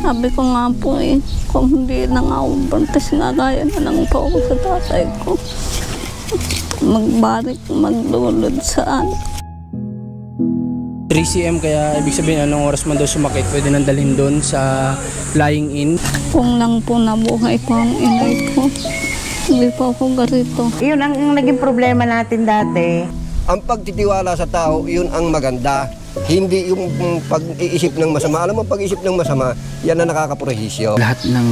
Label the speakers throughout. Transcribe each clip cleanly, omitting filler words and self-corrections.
Speaker 1: Sabi ko nga po kung hindi na nga ako buntis nga gaya na lang po ako sa tatay ko. Magbalik, maglulod saan.
Speaker 2: 3 cm kaya ibig sabihin anong oras man daw sumakit pwede nang dalhin doon sa lying in.
Speaker 1: Kung lang po nabuhay ko ang inay ko, hindi po ako ganito.
Speaker 3: Yun ang naging problema natin dati.
Speaker 4: Ang pagtitiwala sa tao, yun ang maganda. Hindi yung pag-iisip ng masama. Alam mo, pag-iisip ng masama, yan ang nakakaprehisyo.
Speaker 2: Lahat ng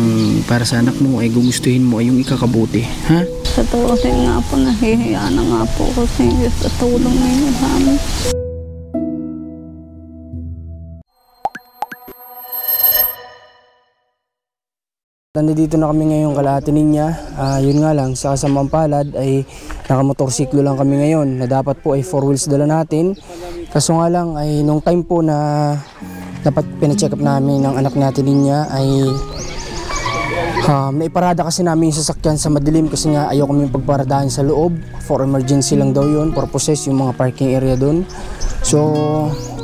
Speaker 2: para sa anak mo ay gugustuhin mo ay yung ikakabuti, ha?
Speaker 1: Sa tulosin nga po, nahihiya na nga po ko sa tulong ninyo sa amin.
Speaker 2: Nandito na kami ngayong kalahati niya. Yun nga lang, sa kasamang palad ay nakamotorsiklo lang kami ngayon na dapat po ay 4 wheels dala natin. Kaso nga lang ay nung time po na dapat pina-check up namin ng anak natin niya ay naiparada kasi namin yung sasakyan sa madilim kasi nga ayaw kami pagparadahan sa loob. For emergency lang daw yun, purposes yung mga parking area doon. So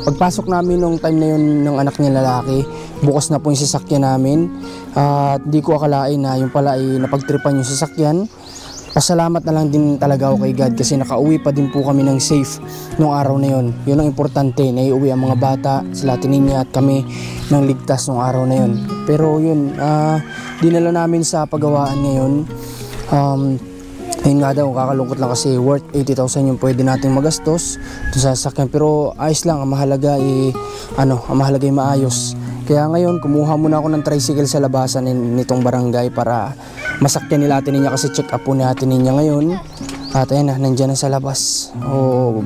Speaker 2: pagpasok namin nung time na yun ng anak niya lalaki, bukas na po yung sasakyan namin. At di ko akalain na yung pala ay napagtripan yung sasakyan. Pasalamat na lang din talaga ako kay God kasi nakauwi pa din po kami ng safe nung araw na yun. Yun ang importante, naiuwi ang mga bata, sila Tininya at kami ng ligtas nung araw na yun. Pero yun, dinala namin sa pagawaan ngayon. Ayun nga daw, kakalungkot lang kasi worth 80,000 yung pwede nating magastos sa sasakyan. Pero ayos lang, ang mahalaga ay maayos. Kaya ngayon, kumuha muna ako ng tricycle sa labasan nitong barangay para masakyan nila Ate Ninya kasi check up po ni Ate Ninya ngayon. At ayun na, nandyan na sa labas.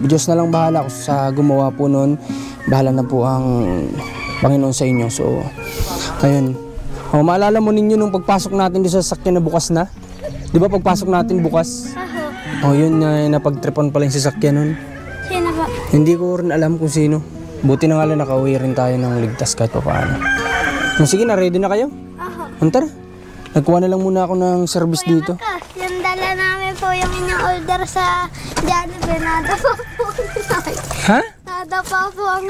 Speaker 2: Diyos na lang bahala kung sa gumawa po nun. Bahala na po ang Panginoon sa inyo. So, ayun. Maalala mo ninyo nung pagpasok natin doon sa sasakyan na bukas na? Di ba pagpasok natin bukas? Yun na napagtripan pala yung sasakyan nun.
Speaker 5: Sino ba?
Speaker 2: Hindi ko rin alam kung sino. Buti na nga lang nakauwi rin tayo ng ligtas kahit pa paano. Sige na, ready na kayo? Tara. Nagkuha na lang muna ako ng service dito.
Speaker 5: Yung dala namin po yung inyong order sa Jollibee. Nadapa po ang inay.
Speaker 2: Ha?
Speaker 5: Nadapa po ang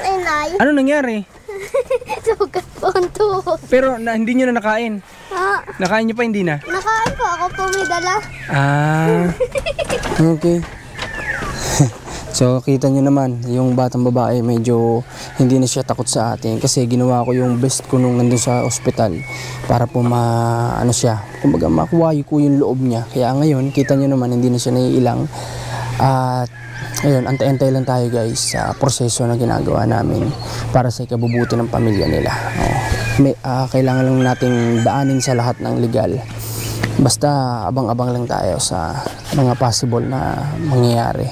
Speaker 5: inay.
Speaker 2: Ano nangyari?
Speaker 5: Sugat po ang tuhod.
Speaker 2: Pero hindi nyo na nakain? Nakain nyo pa, hindi na?
Speaker 5: Nakain po, ako po may dala.
Speaker 2: Okay. So kita nyo naman, yung batang babae medyo hindi na siya takot sa atin kasi ginawa ko yung best ko nung nandun sa ospital para po kumbaga makuha ko yung loob niya. Kaya ngayon, kita nyo naman hindi na siya naiilang. At ayun, antay-antay lang tayo guys sa proseso na ginagawa namin para sa ikabubuti ng pamilya nila. Kailangan lang nating daanin sa lahat ng legal. Basta abang-abang lang tayo sa mga possible na mangyayari.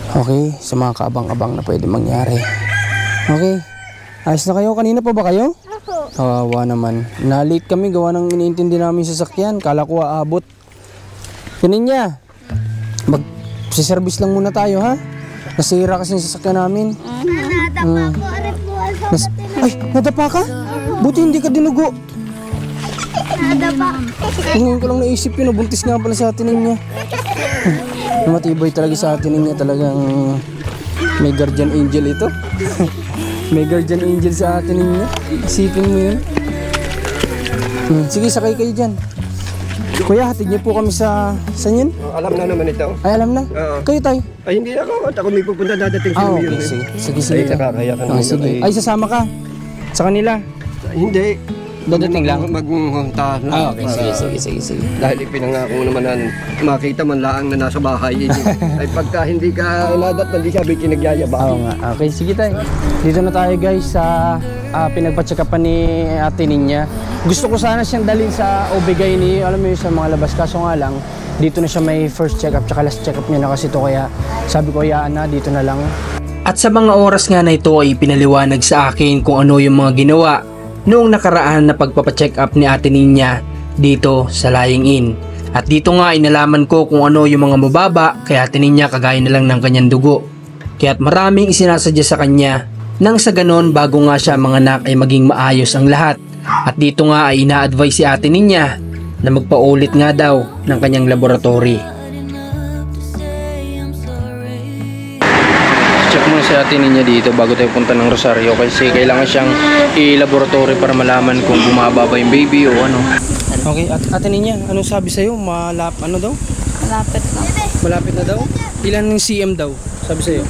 Speaker 2: Okay, sa mga kaabang-abang na pwede mangyari. Okay, ayos na kayo? Kanina pa ba kayo?
Speaker 5: Ako.
Speaker 2: Kawawa naman. Na-late kami, gawa ng iniintindi namin sa sasakyan. Kala ko aabot. Tininya, mag-service lang muna tayo ha? Nasira kasi yung sasakyan namin.
Speaker 5: Nadapa po, ari po ang sugat.
Speaker 2: Ay, nadapa ka? Buti hindi ka dinugo.
Speaker 5: Nadapa.
Speaker 2: Ngayon ko lang naisip yun, buntis nga pala sa atin niya. Matibay talaga sa atin niya, talagang may guardian angel ito. May guardian angel sa atin niya. Isipin mo yun. Sige, sakay kayo dyan. Kuya, hatid niyo po kami sa yun?
Speaker 4: Alam na naman ito.
Speaker 2: Ay, alam na? Kayo tayo?
Speaker 4: Ay, hindi ako. At ako may pupunta dadating sa
Speaker 2: Okay,
Speaker 4: yun.
Speaker 2: sige.
Speaker 4: Ay, nakakaya ka naman.
Speaker 2: Sige. Ay, sasama ka? Sa kanila?
Speaker 4: Hindi.
Speaker 2: Dadating lang?
Speaker 4: Maghunta na.
Speaker 2: Okay, sige.
Speaker 4: Dahil ipinangako naman na makita man laang na nasa bahay. Ay pagka hindi ka nadat, hindi sabi kinagyayabang.
Speaker 2: Oo nga. Okay, sige tayo. Dito na tayo guys sa pinagpa-check-upan ni Ate Ninya. Gusto ko sana siyang dalhin sa OB-GYN, alam mo yun, sa mga labas. Kaso nga lang, dito na siya may first check-up tsaka last check-up niya na kasi ito. Kaya sabi ko, hayaan na, dito na lang. At sa mga oras nga na ito ay pinaliwanag sa akin kung ano yung mga ginawa noong nakaraan na pagpapacheck up ni Ate Ninya dito sa Lying In. At dito nga ay nalaman ko kung ano yung mga mababa kay Ate Ninya kagaya na lang ng kanyang dugo. Kaya't maraming isinasadya sa kanya nang sa ganon bago nga siya mga anak ay maging maayos ang lahat. At dito nga ay ina-advise si Ate Ninya na magpaulit nga daw ng kanyang laboratory. Check mo muna si ate niya dito bago tayo punta ng Rosario kasi kailangan siyang i-laboratory para malaman kung bumaba ba yung baby o ano. Okay, ate niya, anong sabi sa'yo? Ano daw?
Speaker 1: Malapit na.
Speaker 2: Malapit na daw? Ilan yung cm daw? Sabi sa'yo?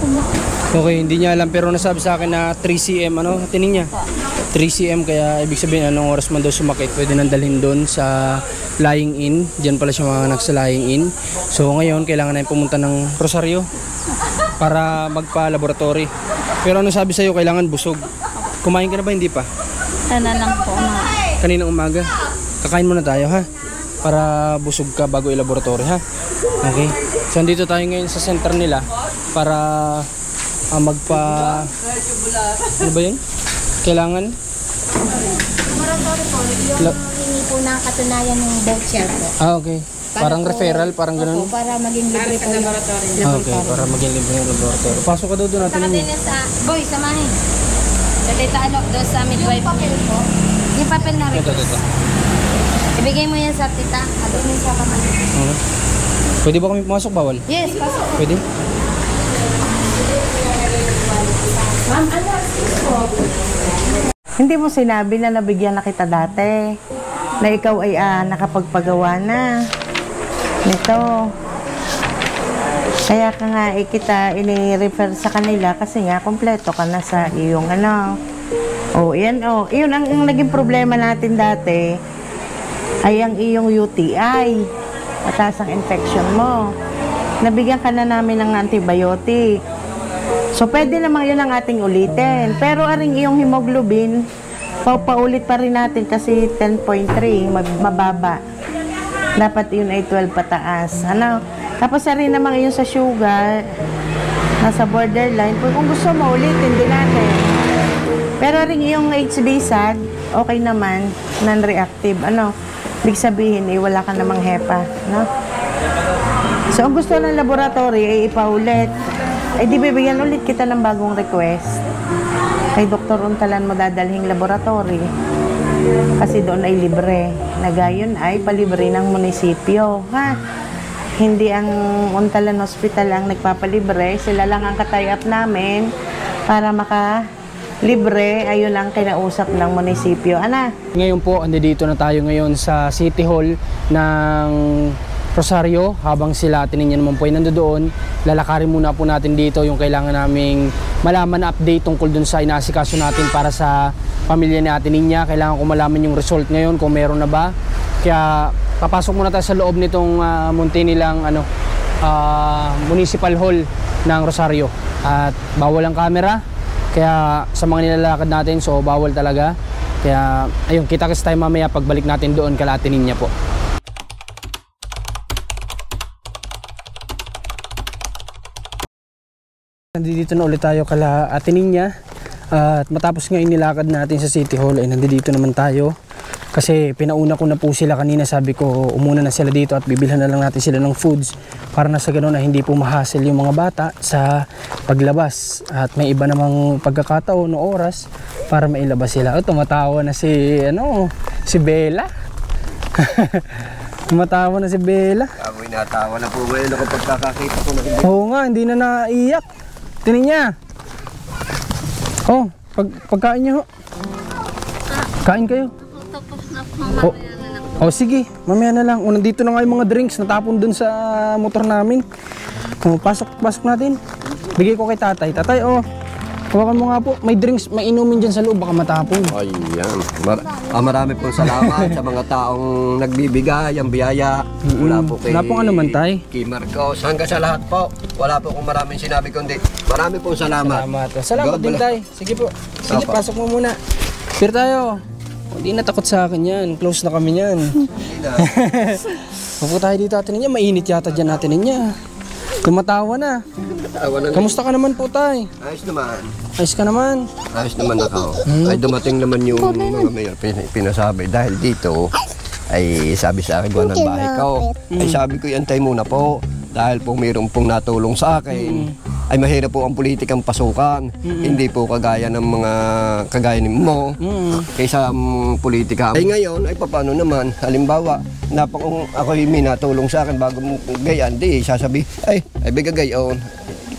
Speaker 2: Okay, hindi niya alam pero nasabi sa akin na 3 cm ano? Ate niya? 3 cm kaya ibig sabihin anong oras man daw sumakit pwede nang dalhin doon sa lying in. Diyan pala siya mga anak sa lying in. So ngayon kailangan na pumunta ng Rosario para magpa-laboratory. Pero ano sabi sa'yo? Kailangan busog. Kumain ka na ba? Hindi pa?
Speaker 1: Sana lang po na.
Speaker 2: Kaninang umaga. Kakain muna tayo ha. Para busog ka bago i-laboratory ha. Okay. So andito tayo ngayon sa center nila para ano ba yun? Kailangan?
Speaker 6: Hindi po na katunayan ng voucher po.
Speaker 2: Okay. Parang referral, parang ganun.
Speaker 6: Opo, para maging libre po yung laboratory.
Speaker 2: Okay, para maging libre yung laboratory. Pasok ka daw doon natin.
Speaker 6: Boy, samahin. Sa tita doon sa midwife. Yung papel na rin.
Speaker 2: Ito.
Speaker 6: Ibigay mo yan sa tita. Doon yung sa pamangkin.
Speaker 2: Okay. Pwede ba kami pumasok? Bawal?
Speaker 6: Yes, pasok.
Speaker 2: Pwede?
Speaker 6: Ma'am, ano?
Speaker 3: Hindi mo sinabi na nabigyan na kita dati. Na ikaw ay nakapagpagawa na. Nito. Kaya ka nga kita ini-refer sa kanila kasi nga kompleto ka na sa iyong ano. Yan Iyon ang naging problema natin dati ay ang iyong UTI. Mataas ang infection mo. Nabigyan ka na namin ng antibiotic. So, pwede namang yun ang ating ulitin. Pero aring iyong hemoglobin, paulit pa rin natin kasi 10.3, mababa. Dapat yun ay 12 pataas. Ano? Tapos rin namang yun sa sugar, nasa borderline. Kung gusto mo, ulitin din natin. Pero rin yung HB-SAD, okay naman, non-reactive. Ano? Big sabihin, wala ka namang HEPA. No? So, ang gusto ng laboratory ay ipaulit. Di bibigyan ulit kita ng bagong request. Kay Dr. Untalan mo dadalhing laboratory. Kasi doon ay libre. Na gayon ay palibre ng munisipyo. Ha? Hindi ang Untalan Hospital ang nagpapalibre. Sila lang ang katay-up namin para libre, ayun ang kinausap ng munisipyo. Ana?
Speaker 2: Ngayon po, andito na tayo ngayon sa City Hall ng Rosario. Habang sila atin niya naman po ay nandoon, lalakarin muna po natin dito yung kailangan naming malaman na update tungkol dun sa inasikaso natin para sa pamilya ni Ate Ninya. Kailangan ko malaman yung result ngayon kung meron na ba. Kaya papasok muna tayo sa loob nitong munti nilang Municipal Hall ng Rosario. At bawal ang camera. Kaya sa mga nilalakad natin, so bawal talaga. Kaya ayun, kita-kits tayo mamaya pagbalik natin doon kay Ate Ninya po. Nandito na ulit tayo kala Ate Ninya. At matapos nga inilakad natin sa City Hall ay nandito naman tayo. Kasi pinauna ko na po sila kanina, sabi ko umuna na sila dito at bibilhan na lang natin sila ng foods para na sa ganoon na hindi po mahassle yung mga bata sa paglabas. At may iba namang pagkakataon o oras para mailabas sila. Tumatawa na si Bella. Tumatawa na si Bella.
Speaker 4: Ako'y natawa na po ngayon ako pagkakakita ko na hindi.
Speaker 2: Oo nga, hindi na naiyak. Tingnan niya. Pagkain niyo. Kain kayo. Sige, mamaya na lang. Nandito na nga yung mga drinks natapon dun sa motor namin. Pasok natin. Bigay ko kay tatay. Tatay, hawakan mo nga po. May drinks, may inumin dyan sa loob, baka matapon.
Speaker 4: Ayan. Marami pong salamat sa mga taong nagbibigay ang biyaya. Wala po kay...
Speaker 2: Wala pong ano man, tay?
Speaker 4: Kay Marcos. Hanggang sa lahat po. Wala po kung maraming sinabi kundi marami pong salamat.
Speaker 2: Salamat din, tay. Sige po. Sige, pasok mo muna. Pero tayo. Hindi na takot sa akin yan. Close na kami yan. Pupo tayo dito, Ate Ninya. Mainit yata dyan, Ate Ninya. Tumatawa na. Kamusta ka naman po, tay?
Speaker 4: Ayos naman.
Speaker 2: Ayos ka naman.
Speaker 4: Ayos naman ako. Ay dumating naman yung mga mayor pinasabi dahil dito ay sabi sa akin ng bahay ko. Ay sabi ko antay muna po dahil po mayroon pong natulong sa akin. Ay mahirap po ang politikang pasukan. Hindi po kagaya ng mga kagaya ni mo kaysa politika. Ay ngayon ay paano naman? Halimbawa, ako may natulong sa akin bago mo gayan, di sasabi ay bigay gayon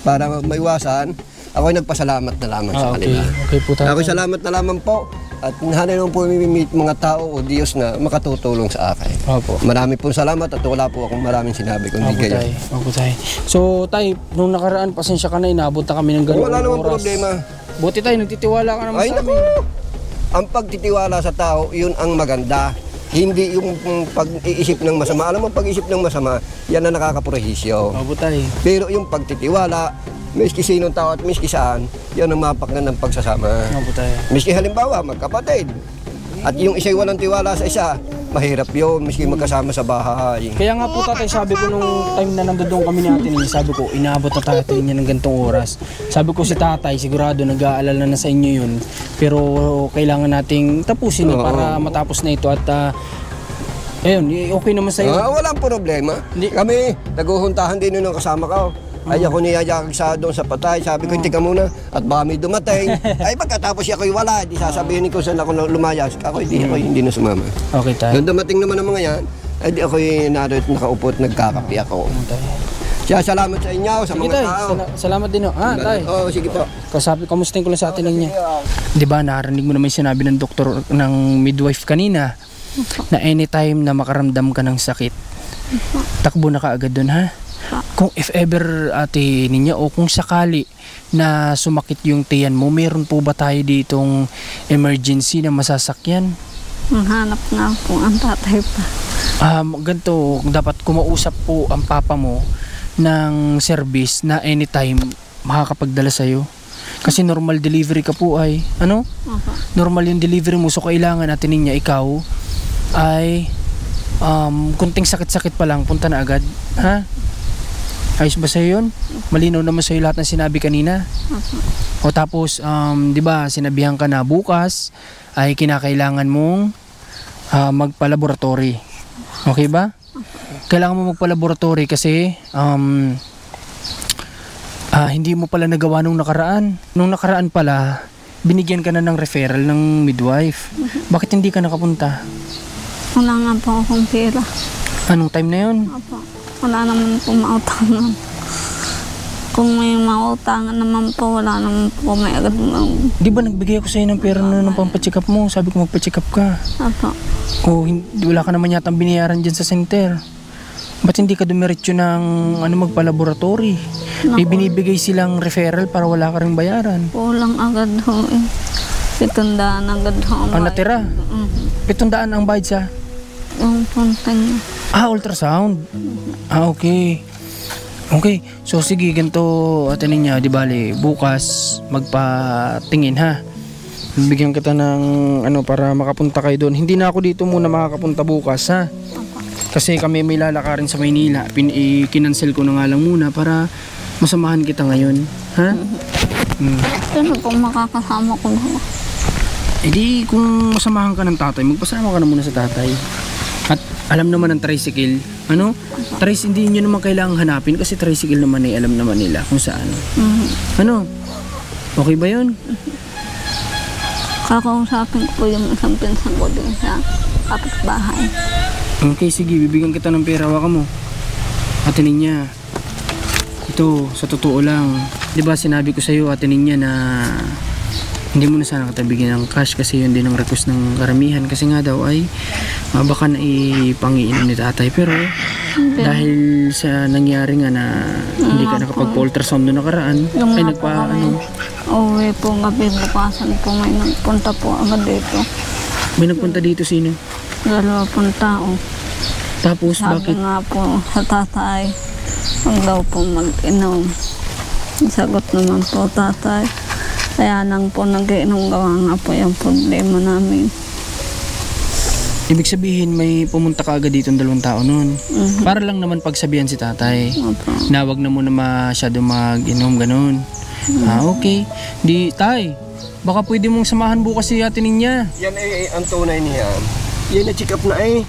Speaker 4: para maiwasan ako'y nagpasalamat na lamang sa
Speaker 2: Okay.
Speaker 4: kanila.
Speaker 2: Okay po, tatay.
Speaker 4: Ako'y salamat na lamang po. At hanay naman po may mga tao o Diyos na makatutulong sa akin.
Speaker 2: Opo.
Speaker 4: Marami pong salamat at wala po akong maraming sinabi kundi
Speaker 2: Opo,
Speaker 4: kayo.
Speaker 2: tay. Opo, tay. So, tay, nung nakaraan, pasensya ka na, inabot na kami ng gano'ng
Speaker 4: Wala namang
Speaker 2: oras.
Speaker 4: problema.
Speaker 2: Buti tayo, nagtitiwala ka naman
Speaker 4: Ay,
Speaker 2: sa
Speaker 4: naku!
Speaker 2: amin.
Speaker 4: Ang pagtitiwala sa tao, yun ang maganda. Hindi yung pag-iisip ng masama. Alam mo, pag-iisip ng masama, yan ang nakakaprohisyo.
Speaker 2: Opo, tay.
Speaker 4: Pero yung pagtitiwala, miski sinong tao at miski saan, yan ang mapaknan ng pagsasama.
Speaker 2: Opo, tay.
Speaker 4: Miski halimbawa, magkapatid. At yung isa'y walang tiwala sa isa, mahirap yun, miski magkasama sa bahay.
Speaker 2: Kaya nga po, tatay, sabi ko nung time na nandoon kami ni Ate Nini, sabi ko, inaabot na tayo niya ng ganitong oras. Sabi ko si tatay, sigurado nag-aalala na sa inyo yun. Pero kailangan nating tapusin na para matapos na ito at ayun, okay naman sa'yo.
Speaker 4: Walang problema. Kami, naguhuntahan din yun ng kasama ko. Ay ako niyayakag sa doon sa patay. Sabi ko, tika muna. At baka may dumating. Ay pagkatapos ako'y wala. Di sasabihin ko saan ako lumayas. Ako hindi na sumama.
Speaker 2: Okay, tay.
Speaker 4: Doon dumating naman ang mga yan. Ay di ako'y narito nakaupo at nagkakapi ako. Siya, salamat sa inyo, sa
Speaker 2: Sige,
Speaker 4: mga
Speaker 2: tay.
Speaker 4: tao.
Speaker 2: Salamat din. Tay.
Speaker 4: Oo, sige po.
Speaker 2: Kasabi, kamustahin ko lang sa Ate niya. Di ba, narinig mo naman yung sinabi ng doktor, ng midwife kanina, na anytime na makaramdam ka ng sakit, takbo na kaagad doon, ha? Kung if ever, Ate Ninya, o kung sakali na sumakit yung tiyan mo, meron po ba tayo ditong emergency na masasakyan?
Speaker 1: Hanap nga po ang tatay pa.
Speaker 2: Ganito, dapat kumausap po ang papa mo ng service na anytime makakapagdala sa'yo. Kasi normal delivery ka po ay, ano? Normal yung delivery mo, so kailangan natin niya ikaw ay kunting sakit-sakit pa lang, punta na agad. Ha? Ayos ba sa'yo yun? Malinaw naman sa'yo lahat ng sinabi kanina. O tapos, di ba, sinabihan ka na bukas ay kinakailangan mong magpa-laboratory. Okay ba? Kailangan mo magpa-laboratory kasi hindi mo pala nagawa nung nakaraan. Nung nakaraan pala, binigyan ka na ng referral ng midwife. Bakit hindi ka nakapunta?
Speaker 1: Wala nga po akong pera.
Speaker 2: Anong time na yun?
Speaker 1: Opo. Wala naman po mautangan. Kung may mautangan naman po, wala naman po may agad
Speaker 2: Di ba nagbigay ako sa'yo ng pera na ng pampacheck up mo? Sabi ko magpa-check up ka.
Speaker 1: Opo.
Speaker 2: O wala ka naman yata binayaran dyan sa center. Ba't hindi ka dumiretso ng magpa-laboratory? May binibigay silang referral para wala ka rin bayaran.
Speaker 1: Kulang agad ho eh. 700 agad ho.
Speaker 2: Ang natira? 700 ang bayad sa?
Speaker 1: Yung punta niya.
Speaker 2: Ultrasound. Okay. Okay. So sige, ganito Ate Ninya, di bali, bukas magpatingin ha. Bigyan kita ng para makapunta kayo doon. Hindi na ako dito muna makakapunta bukas ha. Kasi kami may lalakarin sa Maynila. Kinancel ko na nga lang muna para masamahan kita ngayon. Ha?
Speaker 1: Pero kung makakasama ko na.
Speaker 2: Di kung masamahan ka ng tatay, magpasama ka na muna sa tatay. At alam naman ng tricycle, hindi nyo naman kailangang hanapin kasi tricycle naman ay alam naman nila kung saan. Okay ba yun?
Speaker 1: Kakausapin ko po yung isang pinsan ko din sa kapitbahay.
Speaker 2: Okay, sige, bibigyan kita ng pera, hawakan mo. Ate Ninya, ito, sa totoo lang, di ba sinabi ko sa'yo, Ate Ninya, na hindi mo na sana katabigyan ng cash kasi yun din ang request ng karamihan kasi nga daw ay baka na ipangiinom ni tatay pero dahil sa nangyari nga na hindi ka nakapag-ultrasound noong nakaraan ay
Speaker 1: uwi po gabi bukasan po may nagpunta po agad dito.
Speaker 2: May nagpunta dito sino?
Speaker 1: 2 tao.
Speaker 2: Tapos
Speaker 1: Sabi
Speaker 2: bakit?
Speaker 1: nga po sa tatay huwag daw po mag-inom. Sagot naman po tatay. Kaya nang po nag-iinom gawa nga po yung problema namin.
Speaker 2: Ibig sabihin may pumunta ka agad dito ng 2 tao noon. Para lang naman pagsabihan si tatay. Na wag na muna masyado mag-inom ganun. Okay. Di tay, baka pwede mong samahan bukas si Ate Ninya.
Speaker 4: Yan ang tunay niya. Yan na-check up na eh.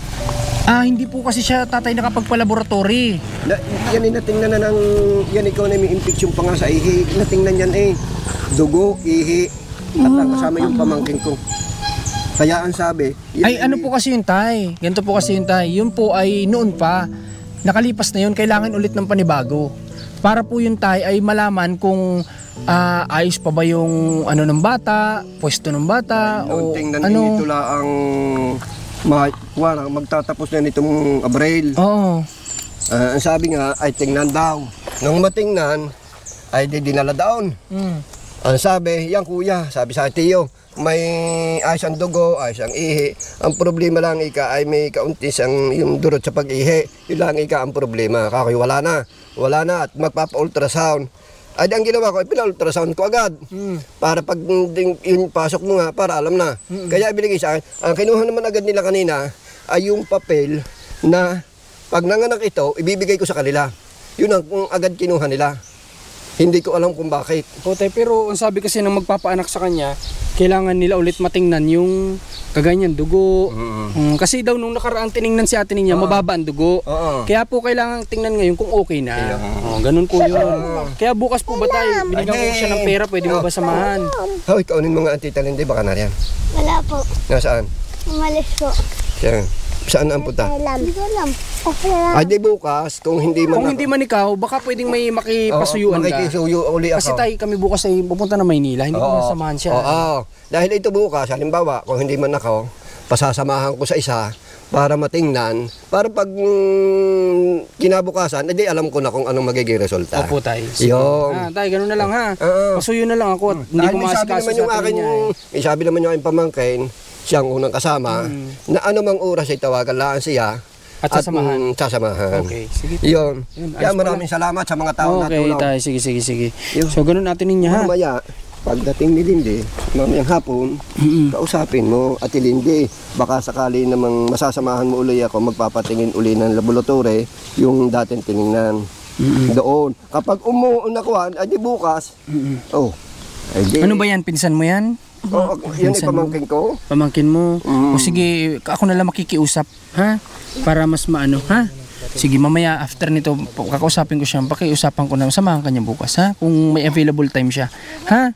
Speaker 2: Hindi po kasi siya tatay nakapagpa-laboratory.
Speaker 4: Yan ay natingnan na ng, yan ikaw na may infection pa nga sa ihi. Natingnan yan eh. Dugo, ihi, at kasama yung pamangkin ko. Kaya ang sabi...
Speaker 2: Ano po kasi yun tay? Ganito po kasi yun tay. Yun po ay noon pa. Nakalipas na yun, kailangan ulit ng panibago. Para po yun tay ay malaman kung ayos pa ba yung ano ng bata, pwesto ng bata, o
Speaker 4: Tingnan
Speaker 2: ano?
Speaker 4: ito lang ang magtatapos na nitong Abril.
Speaker 2: Oo.
Speaker 4: Ang sabi nga ay tingnan daw. Nung matingnan ay di dinala daon. Ang sabi, yan kuya, sabi sa tiyo, may ayos ang dugo, ayos ang ihi. Ang problema lang ika ay may kaunti siyang yung durot sa pag-ihi. Yun lang ika ang problema. Kakoy wala na at magpapa-ultrasound. Ay ang ginawa ko, pina-ultrasound ko agad. Para pag yung pasok mo nga, para alam na. Kaya ibinigay sa akin, ang kinuha naman agad nila kanina ay yung papel na pag nanganak ito, ibibigay ko sa kanila. Yun ang agad kinuha nila. Hindi ko alam kung bakit.
Speaker 2: Putay, pero ang sabi kasi ng magpapaanak sa kanya, kailangan nila ulit matingnan yung kaganyan dugo. Kasi daw nung nakaraan tiningnan si ate niya, mababa ang dugo. Kaya po kailangan tingnan ngayon kung okay na. Ganun po yun. Kaya bukas po ba tayo, binigyan ko siya ng pera, pwede mo ba samahan?
Speaker 4: Hoy, kaunin mo nga ang tita Lindy, baka na riyan.
Speaker 5: Wala po.
Speaker 4: Nasaan?
Speaker 5: Umalis po.
Speaker 4: Yan. Saan ang punta?
Speaker 5: Hindi ko alam. Okay lang.
Speaker 4: Ay di bukas, kung hindi man
Speaker 2: Kung hindi man ikaw, baka pwedeng may makipasuyuan ka.
Speaker 4: Makikisuyo uli ako.
Speaker 2: Kasi tayo kami bukas ay pupunta na Maynila, hindi ko nasamahan siya.
Speaker 4: Oo. Dahil ito bukas, halimbawa, kung hindi man ako, pasasamahan ko sa isa para matingnan, para pag kinabukasan, edi alam ko na kung anong magiging resulta.
Speaker 2: Opo tayo.
Speaker 4: Yung.
Speaker 2: Tayo, ganun na lang ha.
Speaker 4: Oo.
Speaker 2: Pasuyo na lang ako at hindi ko masikaso sa atin niya.
Speaker 4: May sabi naman yung aking pamangkin, siyang unang kasama, na anumang oras ay tawagan lang siya
Speaker 2: At sasamahan.
Speaker 4: Sasamahan.
Speaker 2: Okay, sige.
Speaker 4: Yun.
Speaker 2: Yun,
Speaker 4: Kaya
Speaker 2: ayos
Speaker 4: maraming salamat sa mga tao na
Speaker 2: Okay
Speaker 4: tulong.
Speaker 2: tayo, sige. So ganun natin ninyo ha.
Speaker 4: Mamaya, pagdating ni Lindy, mamayang hapon, kausapin mo, Ate Lindy, baka sakali namang masasamahan mo uli ako, magpapatingin uli ng laboratory, yung dating tiningnan. Doon. Kapag umuunakuan, ay di bukas, ay di.
Speaker 2: Ano ba yan? Pinsan mo yan?
Speaker 4: Yan ay pamangkin ko.
Speaker 2: Pamangkin mo? O sige, ako na lang makikiusap, ha? Para mas maano, ha? Sige, mamaya after nito, kakausapin ko siya, pakiusapan ko na, samahan ka niya bukas, ha? Kung may available time siya, ha?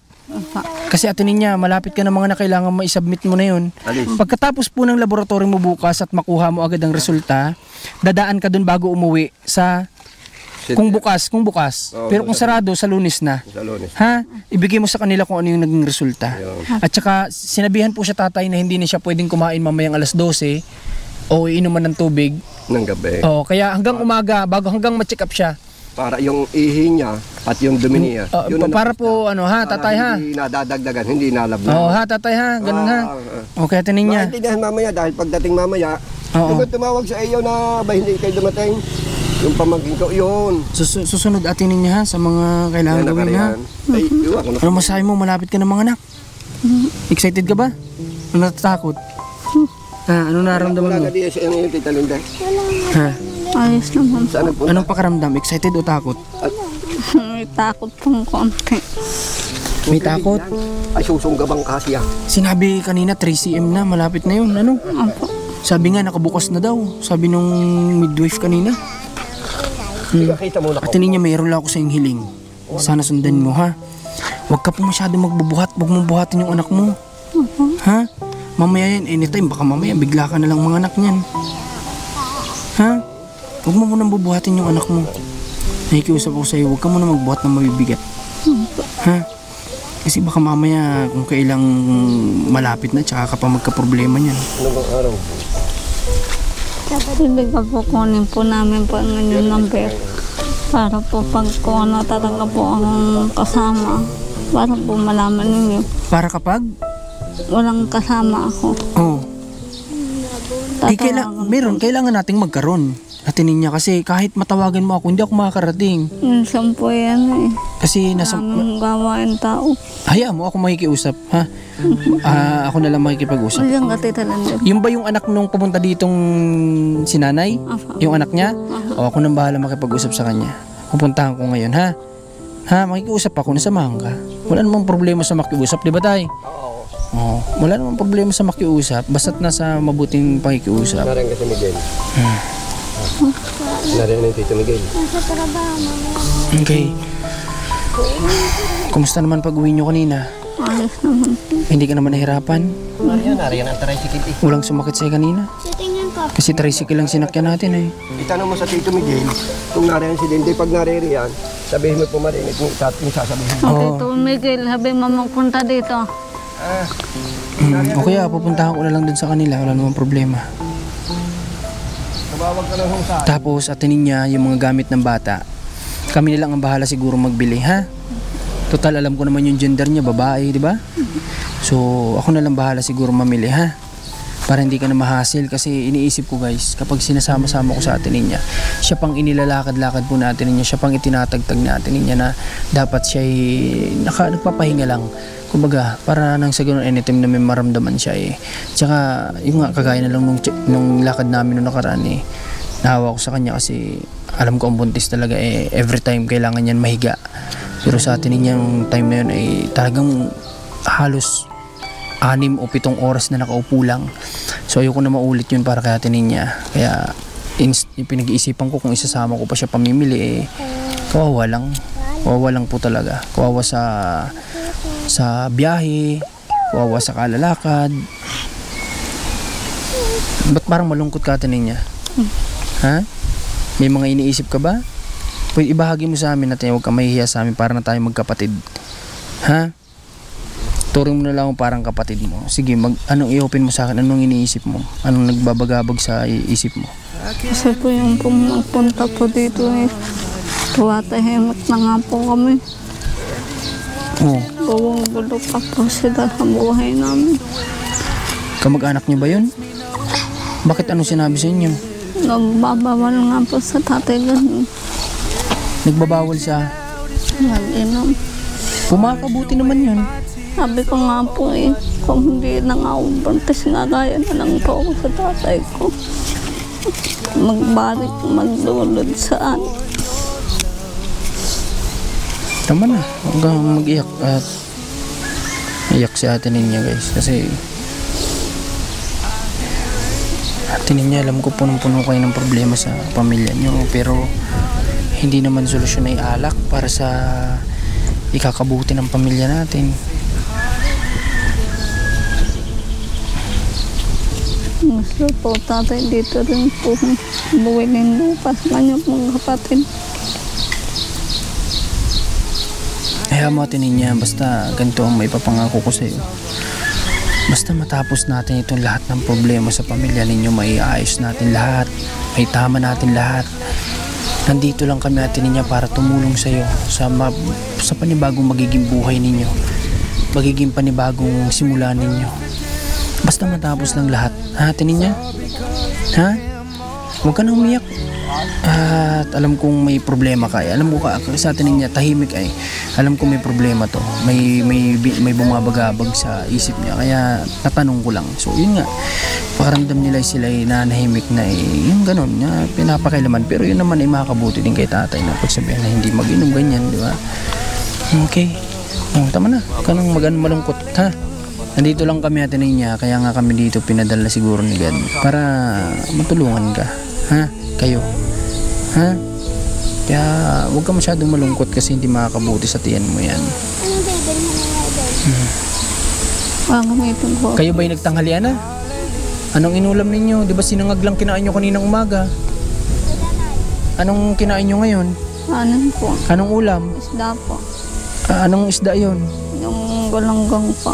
Speaker 2: Kasi atin niya, malapit ka na mga na kailangan ma-submit mo na yun. Pagkatapos po ng laboratory mo bukas at makuha mo agad ang resulta, dadaan ka dun bago umuwi sa kung bukas. Pero kung sarado, sa Lunes na.
Speaker 4: Sa Lunes.
Speaker 2: Ha? Ibigay mo sa kanila kung ano yung naging resulta. At saka, sinabihan po siya tatay na hindi na siya pwedeng kumain mamayang alas 12 o inuman ng tubig.
Speaker 4: Ng gabi.
Speaker 2: Kaya hanggang umaga, hanggang ma-check up siya.
Speaker 4: Para yung ihi niya at yung dumi niya. yun ang
Speaker 2: Para po, tatay ha?
Speaker 4: Hindi nadadagdagan, hindi nalabnan.
Speaker 2: Tatay ha? Ganun ha? Okay, atinin niya.
Speaker 4: Maintindihan mamaya dahil pagdating mamaya, kung tumawag sa iyo na ba hindi kayo dumating, yung pamangkin ko, yun.
Speaker 2: Susunod atinin niya ha sa mga kailangan
Speaker 4: Yan,
Speaker 2: gawin ha?
Speaker 4: Ay, iwan ko na.
Speaker 2: Ano masabi mo? Malapit ka ng mga anak. Excited ka ba? Ano natatakot? Ano nararamdaman mo?
Speaker 4: Wala ka diya siya yung tita Linda.
Speaker 2: Ha?
Speaker 1: Ayos naman.
Speaker 4: Saan ang punta?
Speaker 2: Anong pakaramdam? Excited o takot?
Speaker 1: May takot pong konti.
Speaker 2: May takot?
Speaker 4: Ay, susunggabang kasi yan.
Speaker 2: Sinabi kanina 3cm na, malapit na yun. Ano?
Speaker 1: Opo.
Speaker 2: Sabi nga nakabukas na daw. Sabi nung midwife kanina.
Speaker 4: Kita mo na
Speaker 2: At niya, mayroon lang ako sa iyong hiling. Sana sundan mo ha. Huwag ka po masyado magbubuhat. Huwag mong buhatin yung anak mo. Ha? Mamaya yan, anytime, baka mamaya bigla ka na lang mga anak niyan. Ha? Huwag mo munang bubuhatin yung anak mo. Nakikiusap ako sa'yo, huwag ka muna magbuhat ng mabibigat. Ha? Kasi baka mamaya kung kailang malapit na, tsaka ka pa magka-problema niyan.
Speaker 4: Ano bang araw?
Speaker 1: Hindi ka po kunin po namin po ang inyong number. Para po pag kung ano talaga po ang kasama. Para po malaman ninyo.
Speaker 2: Para kapag?
Speaker 1: Walang kasama ako.
Speaker 2: Oo. Kailangan nating magkaroon. Atinin niya kasi kahit matawagan mo ako, hindi ako makakarating.
Speaker 1: Minsan po yan eh.
Speaker 2: Kasi nasa...
Speaker 1: Maraming gawain tao.
Speaker 2: Hayaan mo ako makikiusap, ha? Ako na lang makikipag-usap.
Speaker 1: Walang katitalan.
Speaker 2: Yung ba yung anak nung pumunta ditong si nanay? Yung anak niya? O ako nang bahala makipag-usap sa kanya. Pupuntahan ko ngayon, ha? Ha? Makikiusap ako, nasamahan ka. Wala namang problema sa makiusap, di ba tay? Oo. Wala namang problema sa makiusap, basta't nasa mabuting pakikiusap.
Speaker 4: Narin kasi Miguel. Narin na yung Tito Miguel.
Speaker 5: Nasa trabaho, mamaya.
Speaker 2: Okay. Kumusta naman pag-uwi nyo kanina?
Speaker 1: Ayos naman.
Speaker 2: Hindi ka naman nahirapan?
Speaker 4: Narin ang tricycle eh.
Speaker 2: Walang sumakit sa'yo kanina?
Speaker 5: So, tingnan
Speaker 2: Kasi tricycle lang sinakyan natin eh.
Speaker 4: Itanong mo sa Tito Miguel, kung nariyan si Lindy, pag naririyan, sabihin mo po marinig kung sasabihin mo.
Speaker 1: Okay, Tito Miguel, sabi mo magpunta dito.
Speaker 2: O kaya pupuntahan ko na lang dun sa kanila, wala namang problema.
Speaker 4: Tumawag ka ng hungsa.
Speaker 2: Tapos atinin niya yung mga gamit ng bata. Kami na lang ang bahala siguro magbili, ha? Total alam ko naman yung gender niya, babae, di ba? So ako na lang bahala siguro mamili, ha? Para hindi ka na mahassle kasi iniisip ko guys, kapag sinasama-sama ko sa atinin niya, siya pang inilalakad-lakad po natin niya, siya pang itinatagtag natin niya na dapat siya nagpapahinga lang. Kumbaga, para nang sa ganun anytime na may maramdaman siya eh. Tsaka, yung nga, kagaya na lang nung lakad namin nung nakaraan eh, nahawa ko sa kanya kasi alam ko ang buntis talaga eh, every time kailangan niyan mahiga. Pero sa atin yung time na yun ay talagang halos 6 o 7 oras na nakaupo lang. So ayoko na maulit yun para kay Ate Ninya. Kaya pinag-iisipan ko kung isasama ko pa siya pamimili eh, kawawa lang. Kawawa lang po talaga. Kawawa sa biyahe, kawawa sa kalalakad. Ba't parang malungkot ka, Ate Ninya? Ha? May mga iniisip ka ba? Pwede ibahagi mo sa amin natin, huwag ka mahihiya sa amin para na tayo magkapatid. Ha? Turing mo na lang parang kapatid mo. Sige, anong i-open mo sa akin? Anong iniisip mo? Anong nagbabagabag sa isip mo?
Speaker 1: Kasi po yung pumunta po dito eh, tuwatahimik na nga po kami.
Speaker 2: Oo.
Speaker 1: Buwang-bulok pa po sila sa buhay namin.
Speaker 2: Kamag-anak niyo ba yun? Bakit anong sinabi sa inyo?
Speaker 1: Nagbabawal nga po sa tatay ganun.
Speaker 2: Nagbabawal sa
Speaker 1: Mag-inom.
Speaker 2: pumakabuti naman yun.
Speaker 1: Sabi ko nga po eh, kung hindi na nga ako buntis na kaya na lang po ako sa tatay ko. Magbalik, magdulod saan.
Speaker 2: Tama na, huwag kang mag-iyak at iyak si Ate Ninya guys kasi Ate Ninya, alam ko punong-puno kayo ng problema sa pamilya nyo pero hindi naman solusyon ay alak para sa ikakabuti ng pamilya natin.
Speaker 1: Gusto po tatay dito rin po buwilin lupa sa kanya pong kapatid.
Speaker 2: Kaya mo Ate Ninya, basta ganito ang may papangako ko sa iyo. Basta matapos natin itong lahat ng problema sa pamilya ninyo, maiayos natin lahat, may tama natin lahat. Nandito lang kami Ate Ninya para tumulong sa iyo sa panibagong magiging buhay ninyo, magiging panibagong simula ninyo. Basta matapos ng lahat, ha Ate Ninya? Ha? Huwag ka na umiyak. At alam kong may problema ka. Alam mo ka, sa Ate Ninya, tahimik ay. Alam kong may problema to. May bumabagabag sa isip niya. Kaya natanong ko lang. So yun nga, pakaramdam nila sila ay nanahimik na yung ganun, pinapakailaman. Pero yun naman ay makakabuti din kay tatay na pagsabihan na hindi mag-inom ganyan, di ba? Okay. Tama na. Kanang malungkot, ha? Nandito lang kami Ate Ninya, kaya nga kami dito pinadala siguro ni God para matulungan ka, ha? Kayo, ha? Kaya huwag ka masyadong malungkot kasi hindi makakabuti sa tiyan mo yan. Kayo ba'y nagtanghalian na? Anong inulam ninyo? Di ba sinangag lang kinain nyo kaninang umaga? Anong kinain nyo ngayon?
Speaker 1: Ano po?
Speaker 2: Anong ulam?
Speaker 1: Isda po.
Speaker 2: Anong isda yon?
Speaker 1: Yung galunggong po.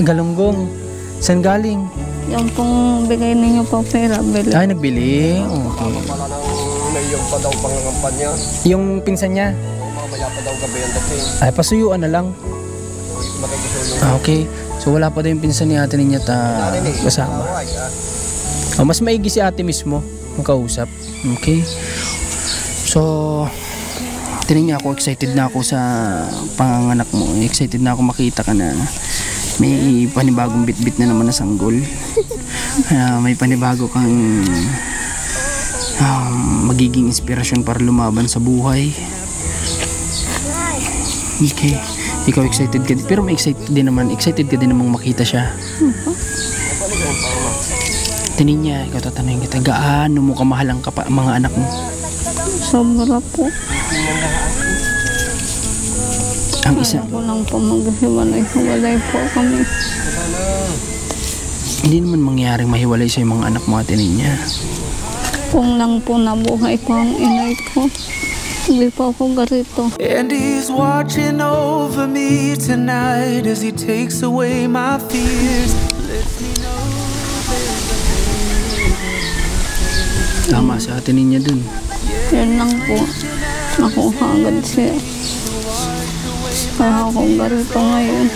Speaker 2: Galunggong. Saan galing?
Speaker 1: Yung pong bigay ninyo po pera, bili.
Speaker 2: Ay, nagbili. Okay.
Speaker 4: Wala nang naiyon pa daw pangangampanya.
Speaker 2: Yung pinsan niya?
Speaker 4: Mamaya pa daw gabi ang dating.
Speaker 2: Ay, pasuyuan na lang.
Speaker 4: Makikisuyo.
Speaker 2: Okay. So wala pa daw yung pinsan ni Ate Ninya kasama. Mas maigi si ate mismo ang kausap. Okay. So Ate Ninya, ako excited na ako sa panganganak mo. Excited na ako makita ka na may panibagong bitbit na naman na sanggol. May panibago kang magiging inspirasyon para lumaban sa buhay. Okay. Ikaw excited ka din, pero may excited ka din namang makita siya. Ate Ninya, ikaw tatanungin kita, gaano mo kamahal ang mga anak mo?
Speaker 1: Sobra po.
Speaker 2: Ang isa.
Speaker 1: Ako lang po maghiwalay po kami.
Speaker 2: Hindi naman mangyaring mahiwalay sa mga anak mo, Ate Ninya.
Speaker 1: Kung lang po nabuhay ko ang inay ko, hindi po ako ganito.
Speaker 7: And he's watching over me tonight as he takes away my fears.
Speaker 2: Tama si Ate Ninya dun.
Speaker 1: Yan lang po. Nakuha agad siya. Kaya ako ganito ngayon.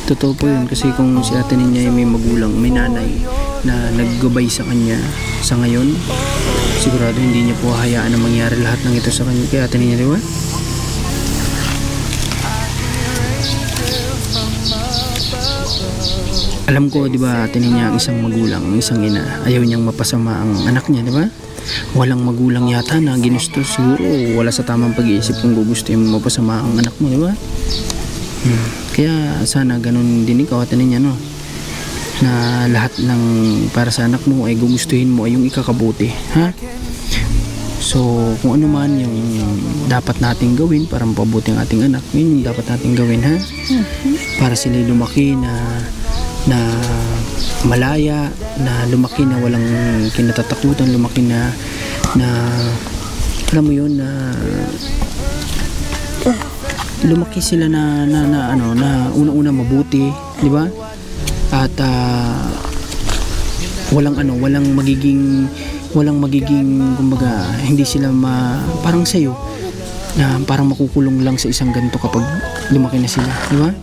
Speaker 2: Totoo po yun kasi kung si Ate Ninya ay may magulang, may nanay na naggabay sa kanya sa ngayon, sigurado hindi niya po hayaan na mangyari lahat ng ito sa kanya. Kaya Ate Ninya, di ba? Alam ko, di ba, Ate Ninya, ang isang magulang, ang isang ina, ayaw niyang mapasama ang anak niya, di ba? Walang magulang yata na ginusto, siguro wala sa tamang pag-iisip kung gusto mo mapasama ang anak mo, di ba? Kaya sana ganun din ikaw, Ate Ninya, no? Na lahat ng para sa anak mo ay gugustuhin mo ay yung ikakabuti, ha? So kung ano man yung dapat nating gawin para mapabuti ang ating anak, yun yung dapat nating gawin, ha? Para sila lumaki na malaya, na lumaki na walang kinatatakutan, lumaki na alam mo yun, na lumaki sila na una-una mabuti, di ba? At walang magiging kumbaga hindi sila parang sayo na parang makukulong lang sa isang ganito kapag lumaki na sila, di ba?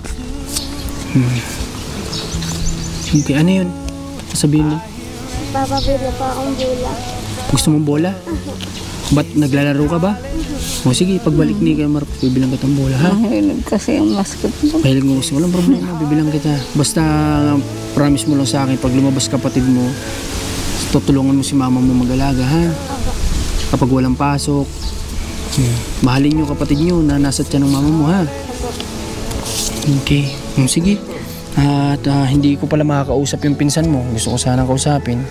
Speaker 2: Okay, ano yun? Sabihin mo?
Speaker 5: Papabili pa akong bola.
Speaker 2: Gusto mong bola? Ba't naglalaro ka ba? O sige, pagbalik ni Kuya Mark, bibilang kita ng bola, ha?
Speaker 1: Mahilig kasi yung basketball.
Speaker 2: Mahilig mo gusto. Walang problema, bibilang kita. Basta promise mo lang sa akin, pag lumabas kapatid mo, tutulungan mo si mama mo mag-alaga, ha? Kapag walang pasok, mahalin yung kapatid nyo na nasa tiyan ng mama mo, ha? Okay, sige. At hindi ko pala makakausap yung pinsan mo. Gusto ko sanang kausapin.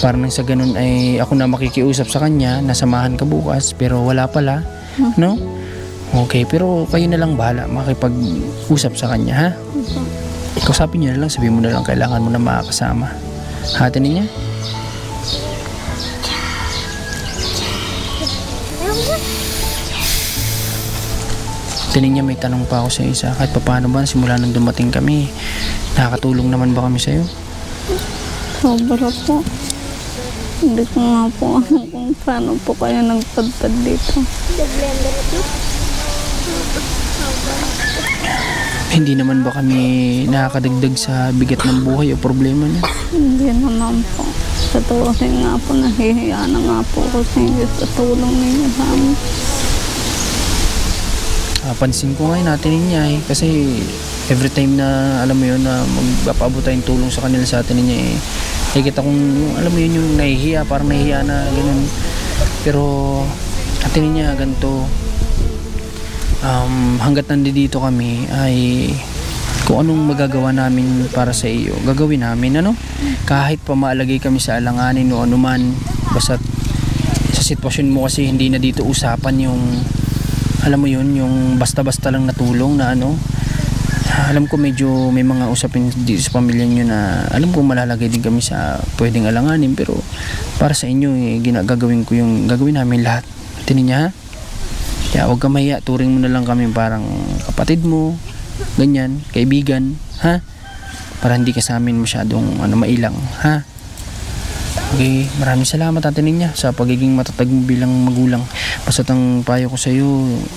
Speaker 2: Para nang sa ganun ay ako na makikiusap sa kanya, nasamahan ka bukas, pero wala pala, no? Okay, pero kayo na lang bahala makipag-usap sa kanya, ha? Kausapin niyo na lang, sabihin mo na lang kailangan mo na makakasama. Ate Ninya? Ate Ninya, may tanong pa ako sa isa. Kahit paano ba, simula nung dumating kami, nakakatulong naman ba kami sa'yo?
Speaker 1: Sobra po. Hindi ko nga po alam kung paano po kayo nagpadpad dito.
Speaker 2: Hindi naman ba kami nakakadagdag sa bigat ng buhay o problema niya?
Speaker 1: Hindi naman po. Sa tuwing nga po, nahihiya na nga po ako sa inyo sa tulong ninyo sa amin.
Speaker 2: Pansin ko ngayon natin niya kasi every time na alam mo yun na magpapaabot tayong tulong sa kanila sa atin niya kita kong alam mo yun yung nahihiya, parang nahihiya na gano'n. Pero atin niya ganito, hanggat nandito kami ay kung anong magagawa namin para sa iyo, gagawin namin, ano? Kahit pa maalagay kami sa alanganin o anuman, basta sa sitwasyon mo kasi hindi na dito usapan yung alam mo yun, yung basta-basta lang natulong na ano. Alam ko medyo may mga usapin dito sa pamilya nyo na alam ko malalagay din kami sa pwedeng alanganin, pero para sa inyo gagawin ko yung gagawin namin lahat. Tinin niya, ha? Kaya huwag ka mahiya, turing mo na lang kami parang kapatid mo, ganyan, kaibigan, ha? Para hindi ka sa amin masyadong mailang, ha? Okay, maraming salamat Ate Ninya sa pagiging matatag mo bilang magulang. Basta't ang payo ko sa iyo,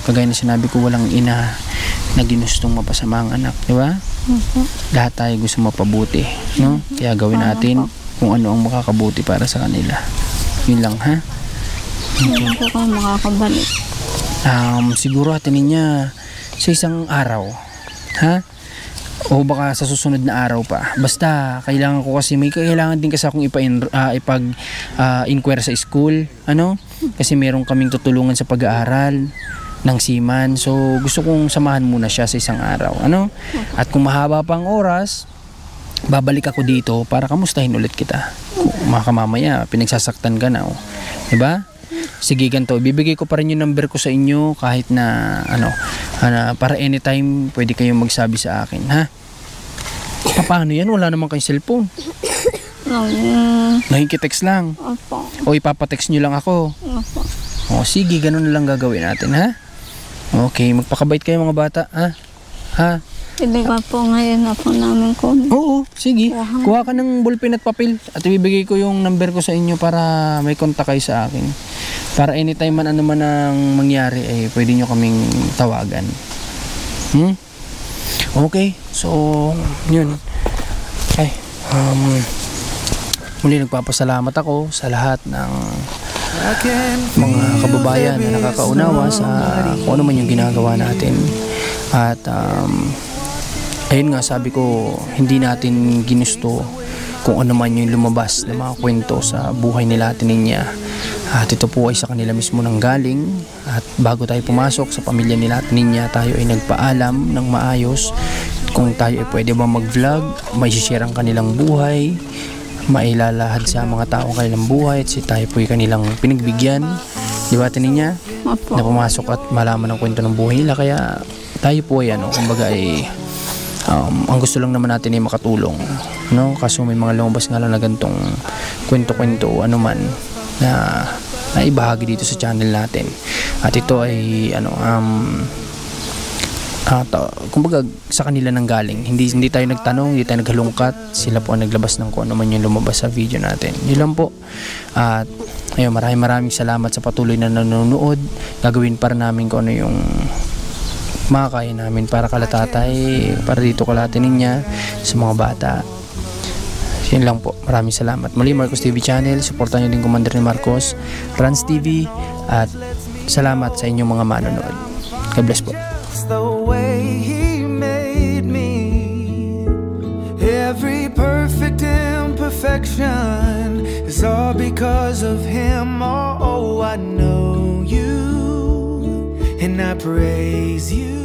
Speaker 2: kagaya na sinabi ko, walang ina na ginustong mapasama ang anak, di ba? Lahat tayo gusto mapabuti, no? Kaya gawin natin kung ano ang makakabuti para sa kanila. Yun lang, ha?
Speaker 1: Hindi po kayo makakabalik.
Speaker 2: Siguro Ate Ninya sa isang araw, ha? O baka sa susunod na araw pa. Basta kailangan ko kasi may kailangan din kasi akong ipag-inquire sa school, ano? Kasi meron kaming tutulungan sa pag-aaral ng seaman. So gusto kong samahan muna siya sa isang araw, ano? At kung mahaba pang oras, babalik ako dito para kamustahin ulit kita. Kung mamaya pinagsasaktan ka na, oh. 'Di ba? sige ganito, bibigay ko pa rin yung number ko sa inyo kahit na para anytime pwede kayong magsabi sa akin, ha? Paano yan? Wala naman kayong cellphone. Nakikitext lang.
Speaker 1: Opo.
Speaker 2: O ipapatext nyo lang ako.
Speaker 1: Opo.
Speaker 2: O sige, ganun na lang gagawin natin, ha? Okay, magpakabait kayo mga bata, ha? Ha?
Speaker 1: Ibigay po ngayon na po namin kunin.
Speaker 2: Oo, sige. Kuha ka ng ballpen at papel at ibibigay ko yung number ko sa inyo para may kontak kayo sa akin. Para anytime man ano man ang mangyari ay pwede nyo kaming tawagan. Okay, so yun. Ay, muli nagpapasalamat ako sa lahat ng mga kababayan na nakakaunawa sa kung ano man yung ginagawa natin. At ayun nga, sabi ko, hindi natin ginusto kung ano man yung lumabas na mga kwento sa buhay nila Ate Ninya. At ito po ay sa kanila mismo nang galing. At bago tayo pumasok sa pamilya nila Ate Ninya, tayo ay nagpaalam ng maayos kung tayo ay pwede ba mag-vlog, may share ang kanilang buhay, mailalahad sa mga taong kanilang buhay, at tayo po ay kanilang pinagbigyan. Di ba Ate Ninya?
Speaker 1: Opo.
Speaker 2: Na pumasok at malaman ang kwento ng buhay nila. Kaya tayo po ay kumbaga ay ang gusto lang naman natin ay makatulong, no? Kaso may mga lumabas nga lang na gantong kwento-kwento ano man na ibahagi dito sa channel natin. At ito ay kumbaga sa kanila nang galing. Hindi tayo nagtanong, hindi tayo naghalungkat. Sila po ang naglabas ng kung ano man yung lumabas sa video natin. Yun lang po. At ayun, maraming salamat sa patuloy na nanonood. Gagawin para namin kung ano yung makakaya namin para kalatatay, para dito kala Ate Ninya sa mga bata. Yun lang po. Maraming salamat. Muli, Marcos TV Channel. Supportan nyo din Commander ni Marcos, Rans TV, at salamat sa inyong mga manonood. God bless po.
Speaker 7: The way he made me, every perfect imperfection is all because of him. Oh, I know you and I praise you.